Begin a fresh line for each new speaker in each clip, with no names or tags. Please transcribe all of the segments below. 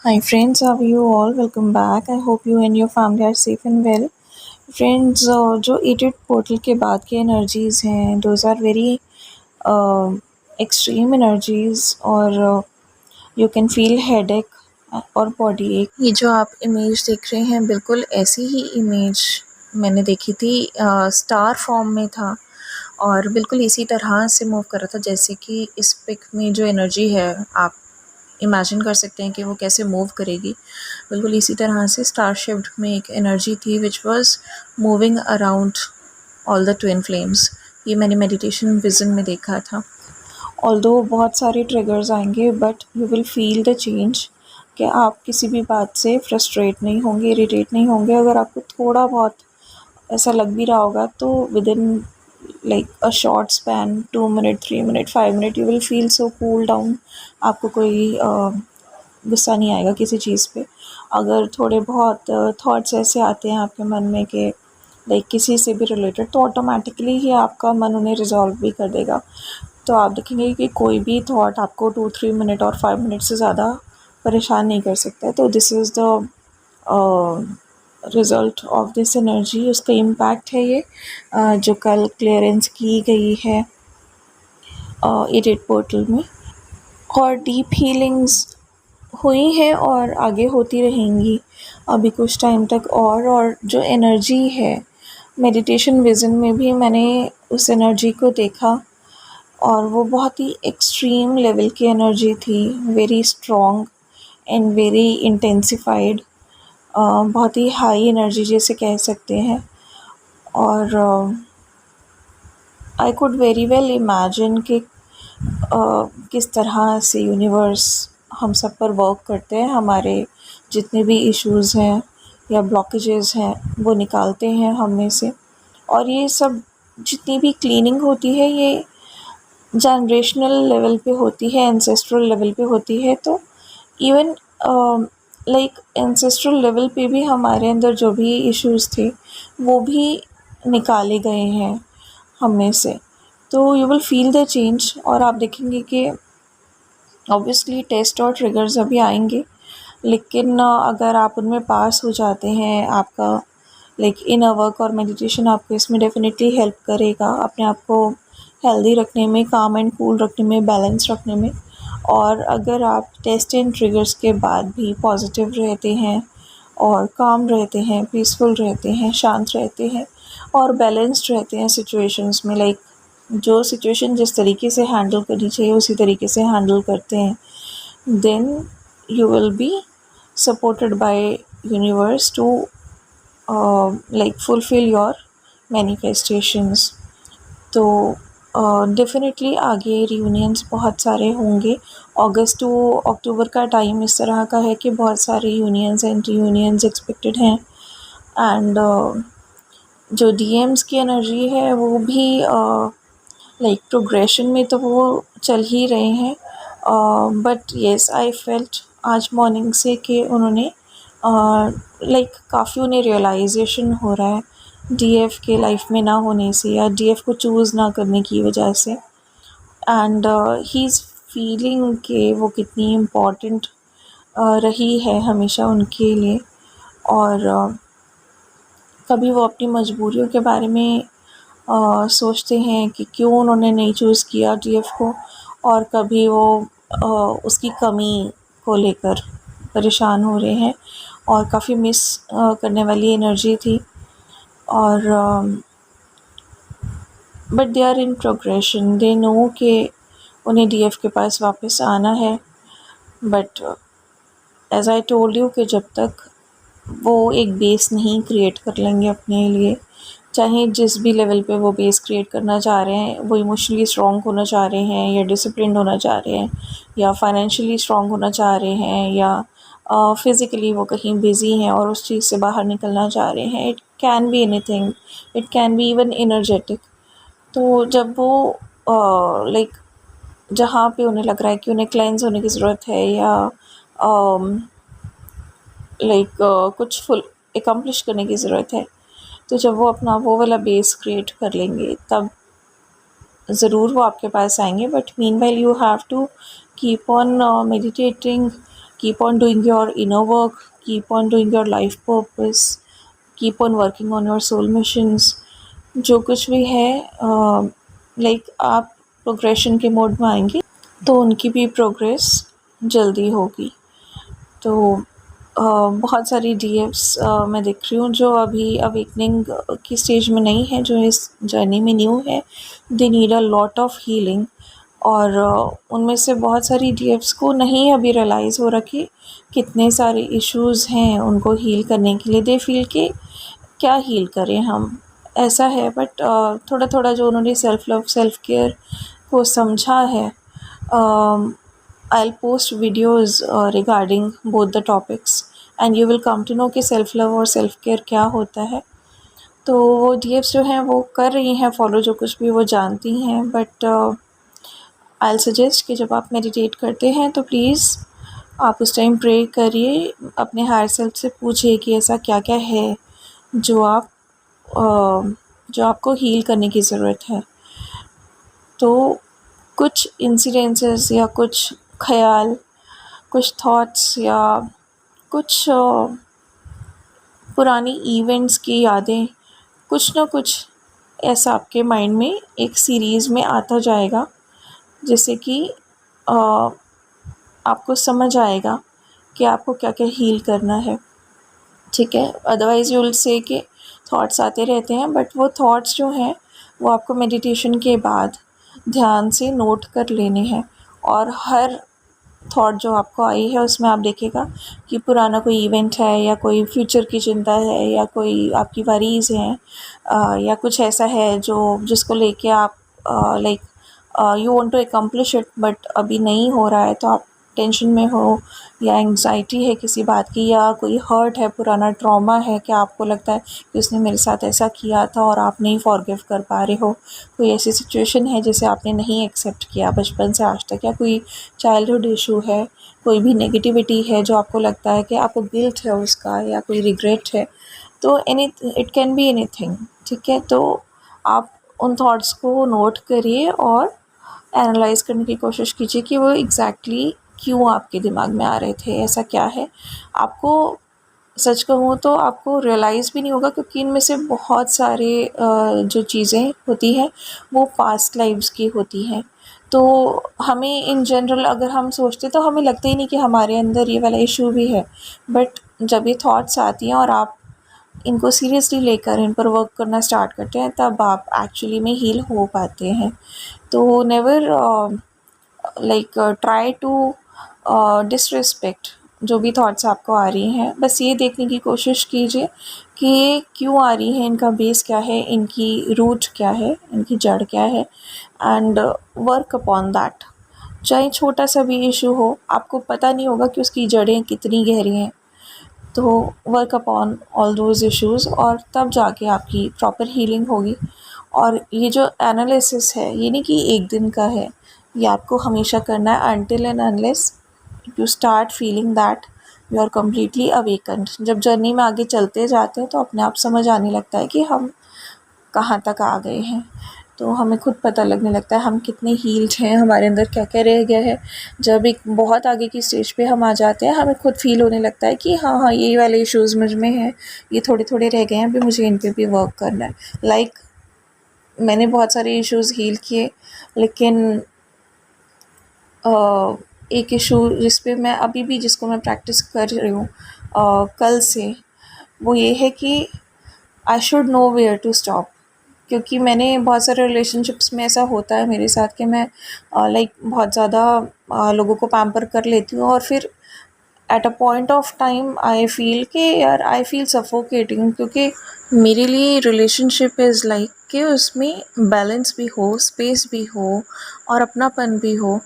Hi friends, how are you all? Welcome back. I hope you and your family are safe and well. Friends जो edit portal के बाद की energies हैं those are very extreme energies और you can feel headache और body ache. ये जो आप इमेज देख रहे हैं बिल्कुल ऐसी ही इमेज मैंने देखी थी, स्टार फॉर्म में था और बिल्कुल इसी तरह से मूव कर रहा था जैसे कि इस पिक में जो एनर्जी है आप इमेजिन कर सकते हैं कि वो कैसे मूव करेगी। बिल्कुल इसी तरह से स्टार शेप्ड में एक एनर्जी थी which was moving around all the twin flames. ये मैंने मेडिटेशन विजन में देखा था। ऑल्दो बहुत सारे ट्रिगर्स आएंगे but you will feel the change कि आप किसी भी बात से फ्रस्ट्रेट नहीं होंगे, इरिटेट नहीं होंगे। अगर आपको थोड़ा बहुत ऐसा लग भी रहा होगा तो with in like a short span 2 minute 3 minute 5 minute you will feel so cool down। आपको कोई गुस्सा नहीं आएगा किसी चीज़ पे। अगर थोड़े बहुत थॉट्स ऐसे आते हैं आपके मन में कि लाइक किसी से भी रिलेटेड तो ऑटोमेटिकली ही आपका मन उन्हें रिजॉल्व भी कर देगा। तो आप देखेंगे कि कोई भी थॉट आपको 2-3 मिनट और 5 मिनट से ज़्यादा परेशान नहीं कर सकता है। तो this is the result of this energy, उसका इम्पैक्ट है ये जो कल क्लियरेंस की गई है एडिट पोर्टल में। और डीप हीलिंग्स हुई हैं और आगे होती रहेंगी अभी कुछ टाइम तक। और जो एनर्जी है मेडिटेशन विज़न में भी मैंने उस एनर्जी को देखा और वो बहुत ही एक्सट्रीम लेवल की एनर्जी थी, very strong and very intensified, बहुत ही हाई एनर्जी जैसे कह सकते हैं। और I could very well imagine कि किस तरह से यूनिवर्स हम सब पर वर्क करते हैं, हमारे जितने भी इश्यूज़ हैं या ब्लॉकेजेस हैं वो निकालते हैं हम में से। और ये सब जितनी भी क्लीनिंग होती है ये जनरेशनल लेवल पे होती है, एंसेस्ट्रल लेवल पे होती है। तो इवन लाइक एंसेस्ट्रल लेवल पे भी हमारे अंदर जो भी इश्यूज़ थे वो भी निकाले गए हैं हम में से। तो you will feel the change और आप देखेंगे कि ऑब्वियसली टेस्ट और ट्रिगर्स अभी आएंगे लेकिन अगर आप उनमें पास हो जाते हैं, आपका लाइक इनर वर्क और मेडिटेशन आपको इसमें डेफिनेटली हेल्प करेगा अपने आप को हेल्दी रखने में, काम एंड कूल रखने में, बैलेंस रखने में। और अगर आप टेस्ट एंड ट्रिगर्स के बाद भी पॉजिटिव रहते हैं और काम रहते हैं, पीसफुल रहते हैं, शांत रहते हैं और बैलेंस्ड रहते हैं सिचुएशंस में, लाइक जो सिचुएशन जिस तरीके से हैंडल करनी चाहिए उसी तरीके से हैंडल करते हैं, then you will be supported by universe to like fulfill your manifestations। तो डेफिनेटली आगे रियूनियंस बहुत सारे होंगे। अगस्त टू अक्टूबर का टाइम इस तरह का है कि बहुत सारे यूनियंस एंड रियूनियंस एक्सपेक्टेड हैं। एंड जो डीएम्स की एनर्जी है वो भी लाइक प्रोग्रेशन में तो वो चल ही रहे हैं। बट येस आई फेल्ट आज मॉर्निंग से कि उन्होंने लाइक काफ़ी उन्हें रियलाइजेशन हो रहा है डीएफ के लाइफ में ना होने से या डीएफ को चूज़ ना करने की वजह से। एंड ही इज़ फीलिंग कि वो कितनी इम्पॉर्टेंट रही है हमेशा उनके लिए। और कभी वो अपनी मजबूरियों के बारे में सोचते हैं कि क्यों उन्होंने नहीं चूज़ किया डीएफ को, और कभी वो उसकी कमी को लेकर परेशान हो रहे हैं और काफ़ी मिस करने वाली एनर्जी थी। और but they are in progression, they know कि उन्हें डीएफ के पास वापस आना है। But as I told you कि जब तक वो एक बेस नहीं क्रिएट कर लेंगे अपने लिए, चाहे जिस भी लेवल पे वो बेस क्रिएट करना चाह रहे हैं, वो इमोशनली स्ट्रॉन्ग होना चाह रहे हैं या डिसिप्लिन होना चाह रहे हैं या फाइनेंशियली स्ट्रॉन्ग होना चाह रहे हैं या फिज़िकली वो कहीं बिज़ी हैं और उस चीज़ से बाहर निकलना चाह रहे हैं, it can be anything, it can be even energetic. तो जब वो लाइक जहाँ पे उन्हें लग रहा है कि उन्हें क्लेंस होने की ज़रूरत है या लाइक कुछ फुल एकम्प्लिश करने की ज़रूरत है, तो जब वो अपना वो वाला बेस क्रिएट कर लेंगे तब ज़रूर वो आपके पास आएंगे। But meanwhile you have to keep on meditating, keep on doing your inner work, keep on doing your life purpose, keep on working on your soul missions. जो कुछ भी है लाइक आप प्रोग्रेशन के मोड में आएंगे तो उनकी भी प्रोग्रेस जल्दी होगी। तो बहुत सारी डीएफ्स मैं देख रही हूँ जो अभी अवेकनिंग की स्टेज में नहीं है, जो इस जर्नी में न्यू है। They need a lot of healing, और उनमें से बहुत सारी डीएफ्स को नहीं अभी रियलाइज़ हो रखी कितने सारे इश्यूज़ हैं उनको हील करने के लिए। दे फील कि क्या हील करें हम, ऐसा है। बट थोड़ा थोड़ा जो उन्होंने सेल्फ लव सेल्फ केयर को समझा है, I'll post videos regarding both the topics and you will come to know कि सेल्फ लव और सेल्फ केयर क्या होता है। तो वो डीएफ्स जो हैं वो कर रही हैं फॉलो, जो कुछ भी वो जानती हैं। बट I'll सजेस्ट कि जब आप मेडिटेट करते हैं तो प्लीज़ आप उस टाइम प्रे करिए, अपने हायर सेल्फ से पूछिए कि ऐसा क्या क्या है जो आपको हील करने की ज़रूरत है। तो कुछ इंसिडेंसेस या कुछ ख़याल, कुछ थॉट्स या कुछ पुरानी इवेंट्स की यादें, कुछ ना कुछ ऐसा आपके माइंड में एक सीरीज़ में आता जाएगा, जिससे कि आपको समझ आएगा कि आपको क्या क्या हील करना है। ठीक है, अदरवाइज़ यू विल से कि थॉट्स आते रहते हैं, बट वो थॉट्स जो हैं वो आपको मेडिटेशन के बाद ध्यान से नोट कर लेने हैं। और हर थॉट जो आपको आई है उसमें आप देखिएगा कि पुराना कोई इवेंट है या कोई फ्यूचर की चिंता है या कोई आपकी वरीज़ हैं, या कुछ ऐसा है जो जिसको लेके आप like you want to accomplish it but अभी नहीं हो रहा है, तो आप टेंशन में हो या एंग्जाइटी है किसी बात की, या कोई हर्ट है, पुराना ट्रॉमा है कि आपको लगता है कि उसने मेरे साथ ऐसा किया था और आप नहीं फॉरगिव कर पा रहे हो। कोई ऐसी सिचुएशन है जिसे आपने नहीं एक्सेप्ट किया बचपन से आज तक, या कोई चाइल्डहुड इशू है, कोई भी नेगेटिविटी है जो आपको लगता है कि आपको गिल्ट है उसका या कोई रिग्रेट है। तो इट कैन बी एनीथिंग। ठीक है, तो आप उन थॉट्स को नोट करिए और एनालाइज करने की कोशिश कीजिए कि वो एग्जैक्टली क्यों आपके दिमाग में आ रहे थे, ऐसा क्या है। आपको सच कहूँ तो आपको रियलाइज़ भी नहीं होगा, क्योंकि इनमें से बहुत सारे जो चीज़ें होती हैं वो पास्ट लाइव्स की होती हैं। तो हमें इन जनरल अगर हम सोचते तो हमें लगता ही नहीं कि हमारे अंदर ये वाला इशू भी है। बट जब ये थॉट्स आती हैं और आप इनको सीरियसली लेकर इन पर वर्क करना स्टार्ट करते हैं, तब आप एक्चुअली में हील हो पाते हैं। तो never like try to disrespect जो भी थॉट्स आपको आ रही हैं। बस ये देखने की कोशिश कीजिए कि ये क्यों आ रही है, इनका बेस क्या है, इनकी रूट क्या है, इनकी जड़ क्या है, एंड वर्क अपॉन दैट। चाहे छोटा सा भी इशू हो, आपको पता नहीं होगा कि उसकी जड़ें कितनी गहरी हैं। तो work upon all those issues, और तब जाके आपकी प्रॉपर हीलिंग होगी। और ये जो एनालिसिस है ये नहीं कि एक दिन का है, ये आपको हमेशा करना है until and unless you start feeling that you are completely awakened. जब जर्नी में आगे चलते जाते हैं तो अपने आप समझ आने लगता है कि हम कहाँ तक आ गए हैं। तो हमें खुद पता लगने लगता है हम कितने हील्ड हैं, हमारे अंदर क्या क्या रह गया है। जब एक बहुत आगे की स्टेज पे हम आ जाते हैं, हमें खुद फील होने लगता है कि हाँ हाँ ये वाले इश्यूज़ मुझ में हैं, ये थोड़े थोड़े रह गए हैं, अभी मुझे इन पे भी वर्क करना है। लाइक मैंने बहुत सारे इश्यूज़ हील किए, लेकिन एक इशू जिस पे मैं अभी भी जिसको मैं प्रैक्टिस कर रही हूँ कल से, वो ये है कि I should know where to stop. क्योंकि मैंने बहुत सारे रिलेशनशिप्स में ऐसा होता है मेरे साथ कि मैं लाइक बहुत ज़्यादा लोगों को पैम्पर कर लेती हूँ, और फिर at a point of time I feel कि यार आई फील सफोकेटिंग। क्योंकि मेरे लिए रिलेशनशिप इज़ लाइक कि उसमें बैलेंस भी हो, स्पेस भी हो और अपनापन भी हो।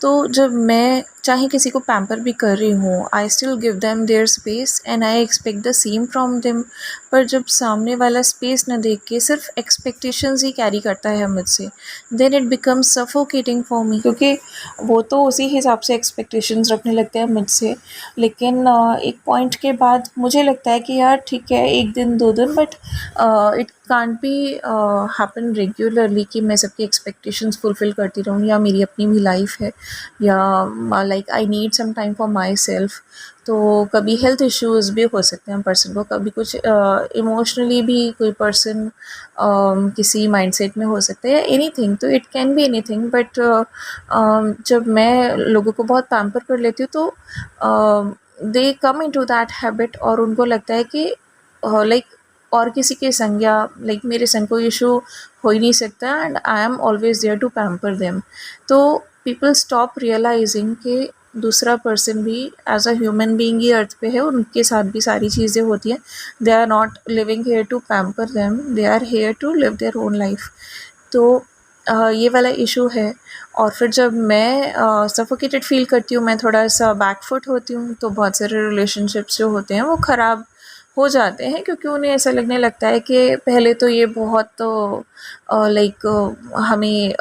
तो जब मैं चाहे किसी को पैम्पर भी कर रही हूँ, I still give them their space and I expect the same from them. पर जब सामने वाला स्पेस ना देख के सिर्फ एक्सपेक्टेशंस ही कैरी करता है मुझसे, then it becomes suffocating for me. क्योंकि वो तो उसी हिसाब से एक्सपेक्टेशंस रखने लगते हैं मुझसे। लेकिन एक पॉइंट के बाद मुझे लगता है कि यार ठीक है, एक दिन दो दिन, but it can't be happen regularly कि मैं सबकी एक्सपेक्टेशंस फुलफ़िल करती रहूँ, या मेरी अपनी भी लाइफ़ है, या like I need some time for myself. तो कभी हेल्थ इश्यूज़ भी हो सकते हैं पर्सन को, कभी कुछ इमोशनली भी कोई पर्सन किसी माइंडसेट में हो सकता है, एनीथिंग, तो it can be anything. But जब मैं लोगों को बहुत पैम्पर कर लेती हूँ तो दे कम इनटू दैट हैबिट, और उनको लगता है कि लाइक और किसी के संग, या लाइक मेरे संग कोई इशू हो ही नहीं सकता, and I am always there to pamper them. तो पीपल स्टॉप रियलाइजिंग कि दूसरा पर्सन भी एज अ ह्यूमन बीइंग ही अर्थ पे है, उनके साथ भी सारी चीज़ें होती हैं। They are not living here to pamper them, they are here to live their own life. तो ये वाला इशू है। और फिर जब मैं सफोकेटेड फील करती हूँ, मैं थोड़ा सा बैकफुट होती हूँ, तो बहुत सारे रिलेशनशिप्स जो होते हैं वो ख़राब हो जाते हैं, क्योंकि उन्हें ऐसा लगने लगता है कि पहले तो ये बहुत लाइक हमें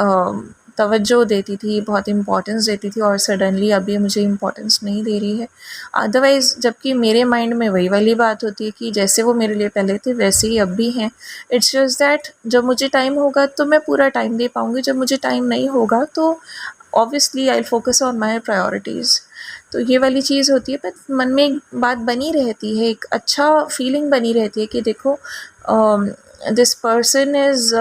तवज्जो देती थी, बहुत इम्पोर्टेंस देती थी, और सडनली अब ये मुझे इम्पोर्टेंस नहीं दे रही है। अदरवाइज़ जबकि मेरे माइंड में वही वाली बात होती है कि जैसे वो मेरे लिए पहले थे वैसे ही अब भी हैं। इट्स जस्ट दैट जब मुझे टाइम होगा तो मैं पूरा टाइम दे पाऊँगी, जब मुझे टाइम नहीं होगा तो obviously I will focus on my priorities. तो ये वाली चीज़ होती है, पर मन में एक बात बनी रहती है, एक अच्छा फीलिंग बनी रहती है कि देखो this person is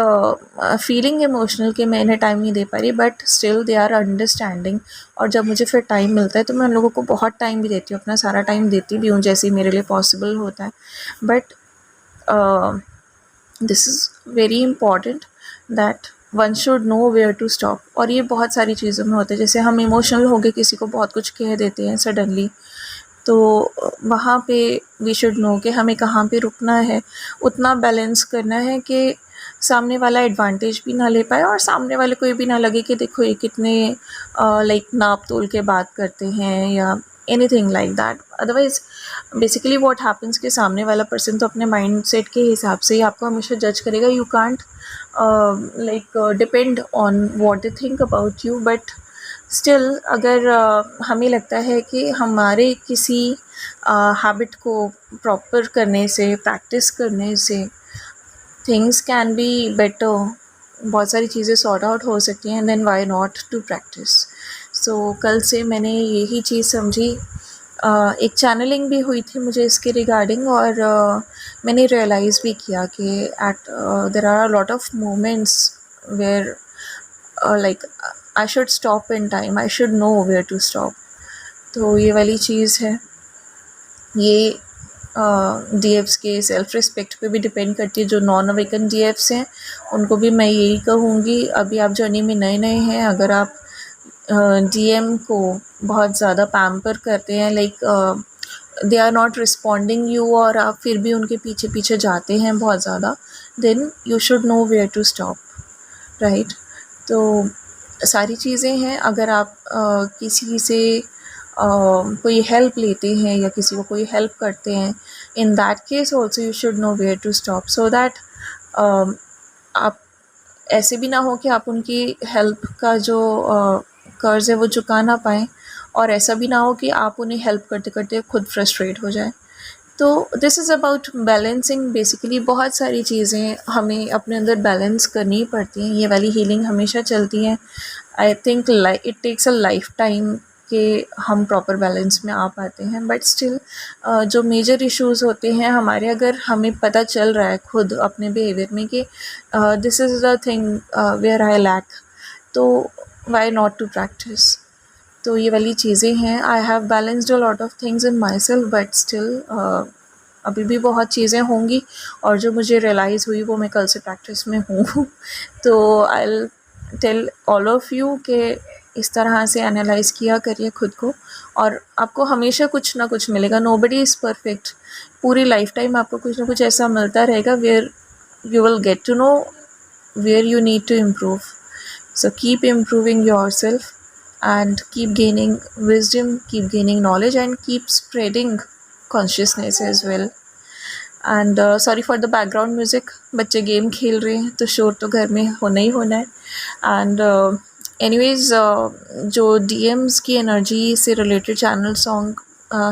feeling emotional कि मैं इन्हें टाइम नहीं दे पा रही, but still they are understanding. और जब मुझे फिर टाइम मिलता है तो मैं उन लोगों को बहुत टाइम भी देती हूँ, अपना सारा टाइम देती भी हूँ जैसे ही मेरे लिए पॉसिबल होता है। But this is very important that one should know where to stop. और ये बहुत सारी चीज़ों में होता है, जैसे हम इमोशनल हो गए, किसी को बहुत कुछ कह देते हैं सडनली, तो वहाँ पे वी शुड नो कि हमें कहाँ पे रुकना है, उतना बैलेंस करना है कि सामने वाला एडवांटेज भी ना ले पाए, और सामने वाले को ये भी ना लगे कि देखो ये कितने लाइक नाप तोल के बात करते हैं, या anything like that. Otherwise basically what happens कि सामने वाला पर्सन तो अपने माइंड सेट के हिसाब से ही आपको हमेशा जज करेगा। You can't like depend on what they think about you, but still अगर हमें लगता है कि हमारे किसी हैबिट को प्रॉपर करने से, प्रैक्टिस करने से थिंग्स कैन बी बेटर, बहुत सारी चीज़ें सॉर्ट आउट हो सकती हैं, then why not to practice. So कल से मैंने यही चीज़ समझी। एक चैनलिंग भी हुई थी मुझे इसके रिगार्डिंग, और मैंने रियलाइज़ भी किया कि at there are a lot of moments where like I should stop in time, I should know where to stop. तो ये वाली चीज़ है। ये डीएफ्स के सेल्फ़ रिस्पेक्ट पे भी डिपेंड करती है। जो नॉन अवेकन डीएफ्स हैं उनको भी मैं यही कहूँगी, अभी आप जर्नी में नए नए हैं, अगर आप डीएम को बहुत ज़्यादा पैम्पर करते हैं, like they are not responding you, और आप फिर भी उनके पीछे पीछे जाते हैं बहुत ज़्यादा, then you should know where to stop, right. तो सारी चीज़ें हैं। अगर आप किसी से कोई हेल्प लेते हैं या किसी को कोई हेल्प करते हैं, in that case also you should know where to stop, so that आप ऐसे भी ना हो कि आप उनकी हेल्प का जो कर्ज़ है वो चुका ना पाएँ, और ऐसा भी ना हो कि आप उन्हें हेल्प करते करते खुद फ्रस्ट्रेट हो जाएं। तो this is about balancing. Basically बहुत सारी चीज़ें हमें अपने अंदर बैलेंस करनी पड़ती हैं, ये वाली हीलिंग हमेशा चलती है। I think it takes a lifetime कि हम प्रॉपर बैलेंस में आ पाते हैं, बट स्टिल जो मेजर इश्यूज़ होते हैं हमारे, अगर हमें पता चल रहा है खुद अपने बिहेवियर में कि this is the thing where I lack, तो वाई नॉट टू प्रैक्टिस। तो ये वाली चीज़ें हैं। I have balanced a lot of things in my self, but still अभी भी बहुत चीज़ें होंगी, और जो मुझे रियलाइज़ हुई वो मैं कल से प्रैक्टिस में हूँ। तो I will tell all of you कि इस तरह से एनालाइज़ किया करिए खुद को, और आपको हमेशा कुछ ना कुछ मिलेगा। Nobody is perfect. पूरी लाइफ टाइम आपको कुछ ना कुछ ऐसा मिलता रहेगा where you will get to know where you need to improve. So keep improving yourself and keep gaining wisdom, keep gaining knowledge, and keep spreading consciousness as well. And sorry for the background music, बच्चे game खेल रहे हैं तो शोर तो घर में होना ही होना है. And anyways, जो DMs की एनर्जी से रिलेटेड चैनल सॉन्ग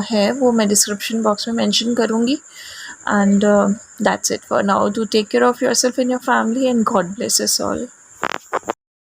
है वो मैं डिस्क्रिप्शन बॉक्स में मेंशन करूँगी. And that's it for now. Do take care of yourself and your family, and God bless us all.